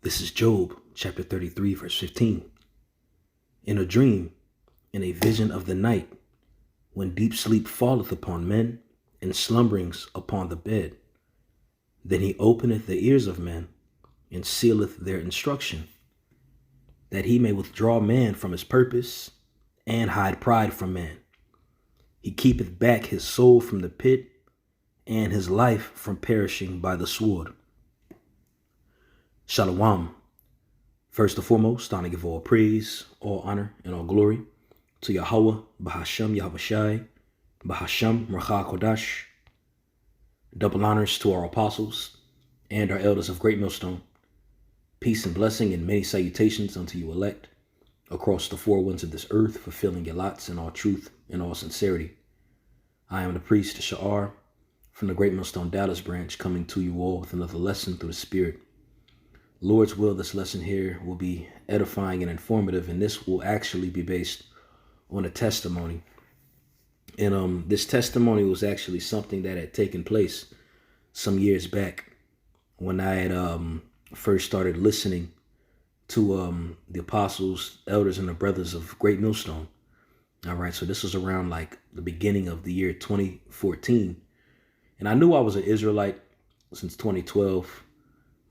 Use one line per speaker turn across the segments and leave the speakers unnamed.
This is Job chapter 33, verse 15. In a dream, in a vision of the night, when deep sleep falleth upon men, and slumberings upon the bed, then he openeth the ears of men, and sealeth their instruction, that he may withdraw man from his purpose, and hide pride from man. He keepeth back his soul from the pit, and his life from perishing by the sword. Shalom. First and foremost, I want to give all praise, all honor, and all glory to Yahweh, Bahashem, Yahushai, Bahashem, Racha Kodash. Double honors to our apostles and our elders of Great Millstone. Peace and blessing and many salutations unto you elect across the four winds of this earth, fulfilling your lots in all truth and all sincerity. I am the priest Sha'ar from the Great Millstone Dallas branch, coming to you all with another lesson through the Spirit. Lord's will, this lesson here will be edifying and informative, and this will actually be based on a testimony. And this testimony was actually something that had taken place some years back when I had first started listening to the apostles, elders, and the brothers of Great Millstone. All right, so this was around like the beginning of the year 2014. And I knew I was an Israelite since 2012.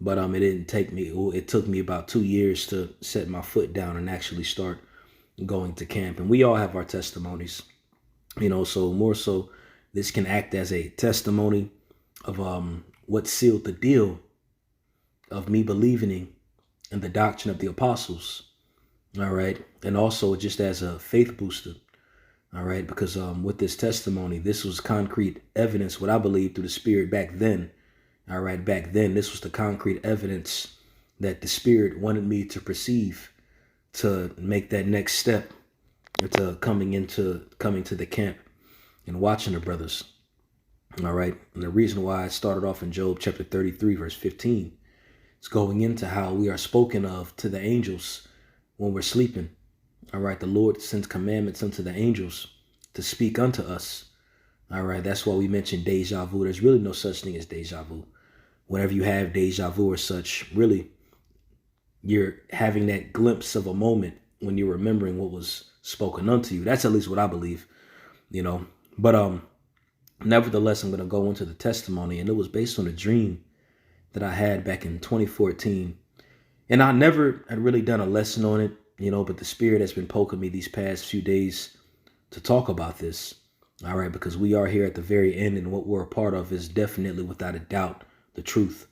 But it took me about 2 years to set my foot down and actually start going to camp. And we all have our testimonies, so more so this can act as a testimony of what sealed the deal of me believing in the doctrine of the apostles. All right. And also just as a faith booster. All right. Because with this testimony, this was concrete evidence, what I believe through the Spirit back then. All right, back then, this was the concrete evidence that the Spirit wanted me to perceive to make that next step into coming to the camp and watching the brothers. All right, and the reason why I started off in Job chapter 33, verse 15, is going into how we are spoken of to the angels when we're sleeping. All right, the Lord sends commandments unto the angels to speak unto us. All right, that's why we mentioned deja vu. There's really no such thing as deja vu. Whenever you have deja vu or such, really, you're having that glimpse of a moment when you're remembering what was spoken unto you. That's at least what I believe, But nevertheless, I'm going to go into the testimony, and it was based on a dream that I had back in 2014. And I never had really done a lesson on it, but the Spirit has been poking me these past few days to talk about this. All right, because we are here at the very end, and what we're a part of is definitely, without a doubt, the truth.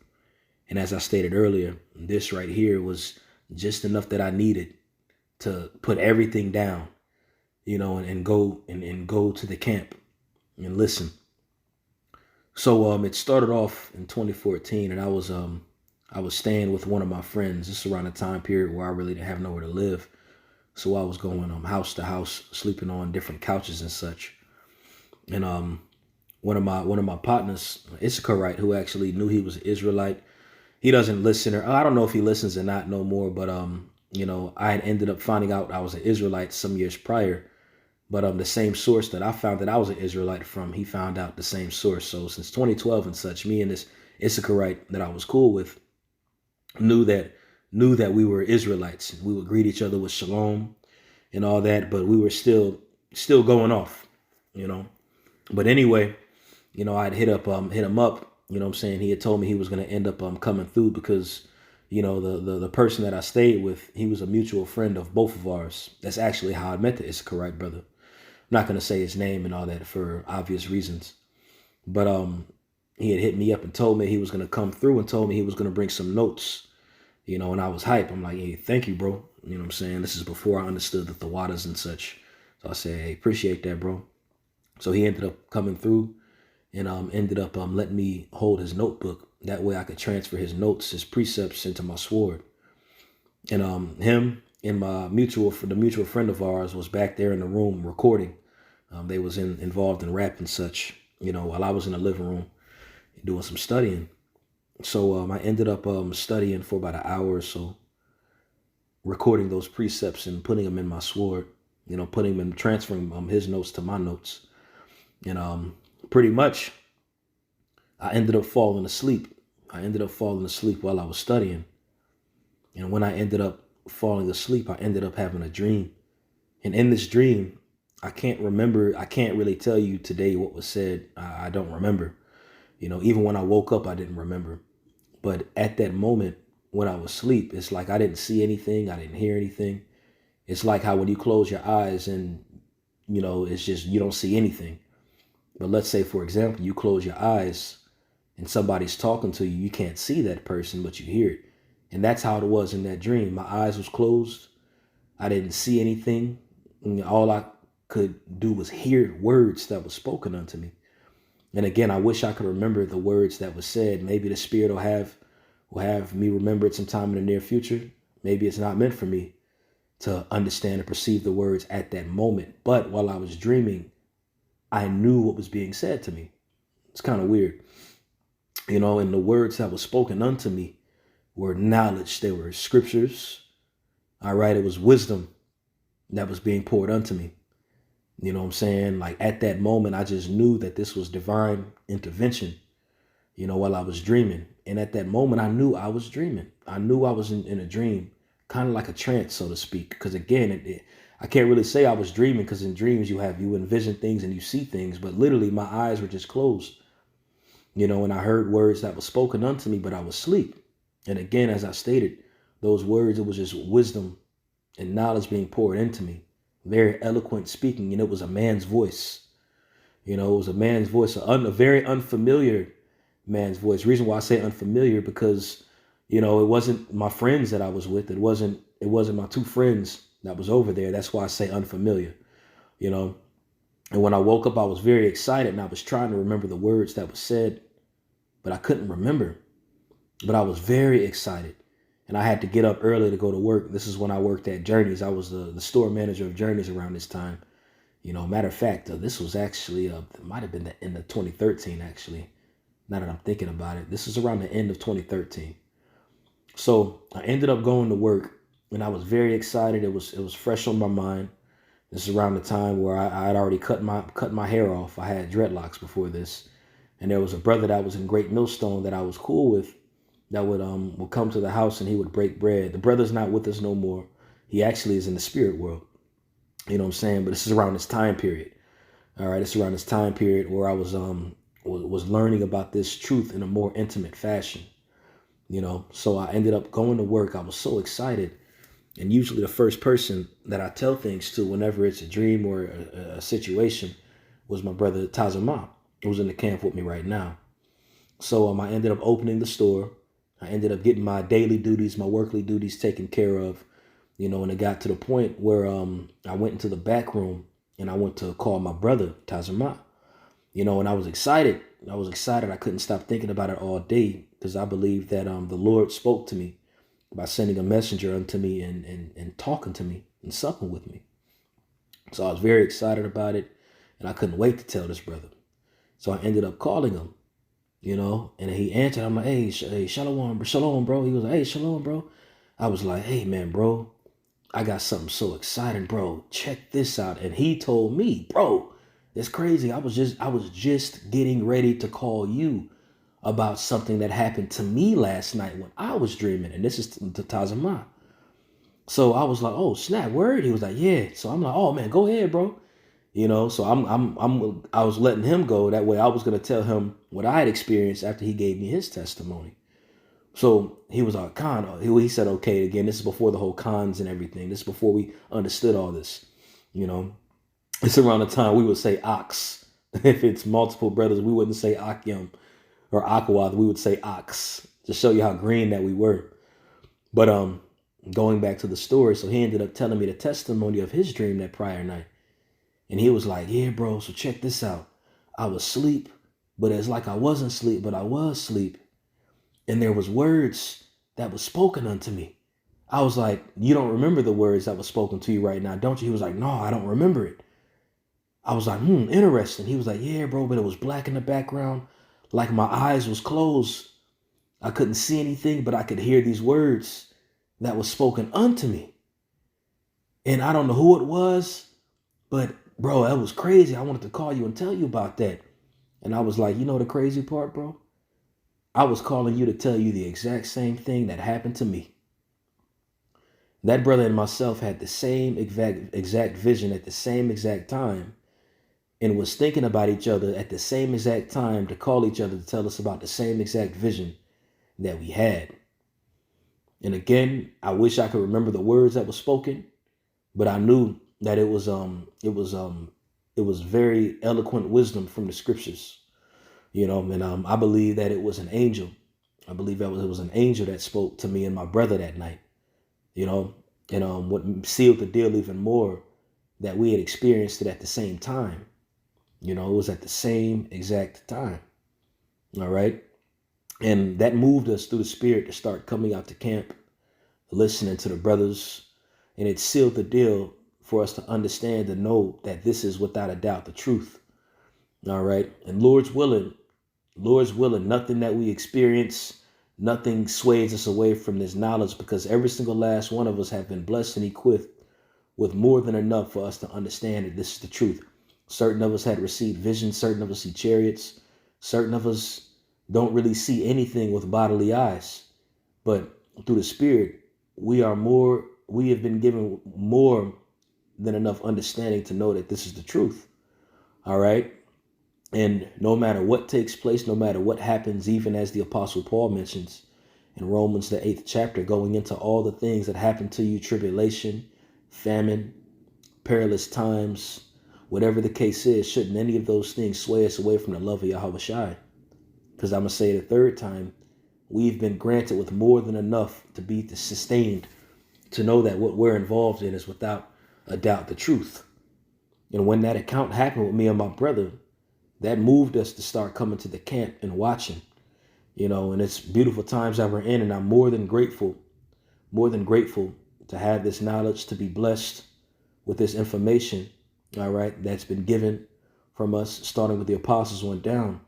And as I stated earlier, this right here was just enough that I needed to put everything down, and go to the camp and listen. So it started off in 2014, and I was staying with one of my friends. This is around the time period where I really didn't have nowhere to live. So I was going house to house, sleeping on different couches and such. And one of my partners, Issacharite, who actually knew he was an Israelite, he doesn't listen, or I don't know if he listens or not no more. But I had ended up finding out I was an Israelite some years prior. But the same source that I found that I was an Israelite from, he found out the same source. So since 2012 and such, me and this Issacharite that I was cool with knew that we were Israelites. We would greet each other with shalom and all that, but we were still going off, But anyway, I'd hit him up, he had told me he was going to end up coming through because, the person that I stayed with, he was a mutual friend of both of ours. That's actually how I met the Issacharite brother. I'm not going to say his name and all that for obvious reasons. But he had hit me up and told me he was going to come through and told me he was going to bring some notes, and I was hype. I'm like, hey, thank you, bro. This is before I understood the Tawadas and such. So I said, hey, appreciate that, bro. So he ended up coming through and ended up letting me hold his notebook. That way I could transfer his notes, his precepts into my sword. And him and the mutual friend of ours was back there in the room recording. They was involved in rap and such, while I was in the living room doing some studying. So I ended up studying for about an hour or so, recording those precepts and putting them in my sword, putting them and transferring his notes to my notes. And pretty much I ended up falling asleep. While I was studying. And when I ended up falling asleep, I ended up having a dream. And in this dream, I can't remember. I can't really tell you today what was said. I don't remember. Even when I woke up, I didn't remember. But at that moment, when I was asleep, it's like I didn't see anything. I didn't hear anything. It's like how when you close your eyes and, it's just you don't see anything. But let's say, for example, you close your eyes and somebody's talking to you. You can't see that person, but you hear it. And that's how it was in that dream. My eyes was closed. I didn't see anything. And all I could do was hear words that was spoken unto me. And again, I wish I could remember the words that was said. Maybe the Spirit will have me remember it sometime in the near future. Maybe it's not meant for me to understand and perceive the words at that moment. But while I was dreaming, I knew what was being said to me. It's kind of weird. And the words that was spoken unto me were knowledge. They were scriptures. All right. It was wisdom that was being poured unto me. You know what I'm saying? Like at that moment, I just knew that this was divine intervention, while I was dreaming. And at that moment, I knew I was dreaming. I knew I was in a dream, kind of like a trance, so to speak. Because again, I can't really say I was dreaming because in dreams you envision things and you see things. But literally, my eyes were just closed, and I heard words that were spoken unto me, but I was asleep. And again, as I stated, those words, it was just wisdom and knowledge being poured into me. Very eloquent speaking, and it was a man's voice. It was a man's voice, a very unfamiliar man's voice. Reason why I say unfamiliar, because, it wasn't my friends that I was with. It wasn't my two friends that was over there. That's why I say unfamiliar, And when I woke up, I was very excited and I was trying to remember the words that was said, but I couldn't remember. But I was very excited. And I had to get up early to go to work. This is when I worked at Journeys. I was the store manager of Journeys around this time. Matter of fact, this was actually, it might have been the end of 2013, actually. Now that I'm thinking about it, this is around the end of 2013. So I ended up going to work and I was very excited. It was fresh on my mind. This is around the time where I had already cut my hair off. I had dreadlocks before this. And there was a brother that was in Great Millstone that I was cool with, that would come to the house and he would break bread. The brother's not with us no more. He actually is in the spirit world. You know what I'm saying? But this is around this time period. All right, it's around this time period where I was learning about this truth in a more intimate fashion. So I ended up going to work. I was so excited. And usually the first person that I tell things to whenever it's a dream or a situation was my brother Tazama, who's in the camp with me right now. So I ended up opening the store. I ended up getting my daily duties, my workly duties taken care of, and it got to the point where I went into the back room and I went to call my brother, Tazama, and I was excited. I couldn't stop thinking about it all day because I believe that the Lord spoke to me by sending a messenger unto me and talking to me and supping with me. So I was very excited about it and I couldn't wait to tell this brother. So I ended up calling him. And he answered. I'm like, hey, shalom, bro. He was like, hey, shalom, bro. I was like, hey, man, bro, I got something so exciting, bro. Check this out. And he told me, bro, it's crazy. I was just getting ready to call you about something that happened to me last night when I was dreaming. And this is to Tazama. So I was like, oh, snap, word. He was like, yeah. So I'm like, oh, man, go ahead, bro. So I was letting him go. That way I was going to tell him what I had experienced after he gave me his testimony. So he was like, Khan, he said, okay, again, this is before the whole cons and everything. This is before we understood all this, It's around the time we would say ox. If it's multiple brothers, we wouldn't say Akyam or Akawath. We would say ox to show you how green that we were. But going back to the story, so he ended up telling me the testimony of his dream that prior night. And he was like, yeah, bro, so check this out. I was asleep, but it's like I wasn't asleep, but I was asleep. And there was words that was spoken unto me. I was like, you don't remember the words that was spoken to you right now, don't you? He was like, no, I don't remember it. I was like, interesting. He was like, yeah, bro, but it was black in the background. Like my eyes was closed. I couldn't see anything, but I could hear these words that was spoken unto me. And I don't know who it was, but bro, that was crazy. I wanted to call you and tell you about that. And I was like, the crazy part, bro? I was calling you to tell you the exact same thing that happened to me. That brother and myself had the same exact vision at the same exact time, and was thinking about each other at the same exact time to call each other to tell us about the same exact vision that we had. And again, I wish I could remember the words that were spoken, but I knew that it was very eloquent wisdom from the scriptures, and I believe that it was an angel. I believe that it was an angel that spoke to me and my brother that night, you know, and what sealed the deal even more, that we had experienced it at the same time. It was at the same exact time. All right. And that moved us through the spirit to start coming out to camp, listening to the brothers, and it sealed the deal for us to understand and know that this is without a doubt the truth. All right. And Lord's willing, nothing that we experience, nothing sways us away from this knowledge, because every single last one of us have been blessed and equipped with more than enough for us to understand that this is the truth. Certain of us had received visions, certain of us see chariots, certain of us don't really see anything with bodily eyes. But through the Spirit, we have been given more than enough understanding to know that this is the truth. All right. And no matter what takes place, no matter what happens, even as the Apostle Paul mentions in Romans, the 8th chapter, going into all the things that happen to you, tribulation, famine, perilous times, whatever the case is, shouldn't any of those things sway us away from the love of Yahweh Shai? Because I'm going to say it a third time, we've been granted with more than enough to be sustained, to know that what we're involved in is without a doubt the truth. And when that account happened with me and my brother, that moved us to start coming to the camp and watching, and it's beautiful times that we're in. And I'm more than grateful to have this knowledge, to be blessed with this information, all right, that's been given from us, starting with the apostles went down,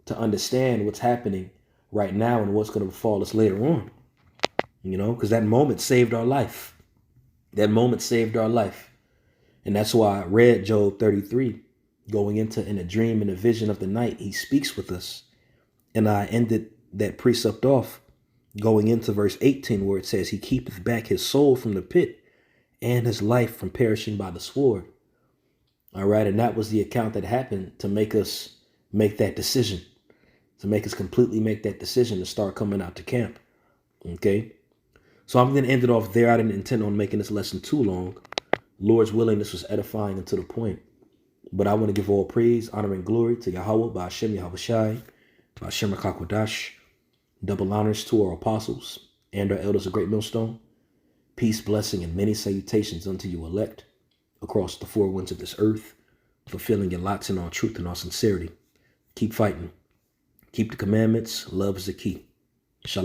to understand what's happening right now and what's going to befall us later on, because that moment saved our life. That moment saved our life. And that's why I read Job 33, going into in a dream and a vision of the night, he speaks with us. And I ended that precept off going into verse 18, where it says, he keepeth back his soul from the pit and his life from perishing by the sword. All right. And that was the account that happened to make us make that decision, to make us completely make that decision to start coming out to camp. Okay. So I'm going to end it off there. I didn't intend on making this lesson too long. Lord's willing, this was edifying and to the point. But I want to give all praise, honor, and glory to Yahweh, Ba'ashem Yahweh Shai, Ba'ashem Rakakwadash. Double honors to our apostles and our elders of Great Millstone. Peace, blessing, and many salutations unto you elect across the four winds of this earth, fulfilling your lots in all truth and all sincerity. Keep fighting. Keep the commandments. Love is the key.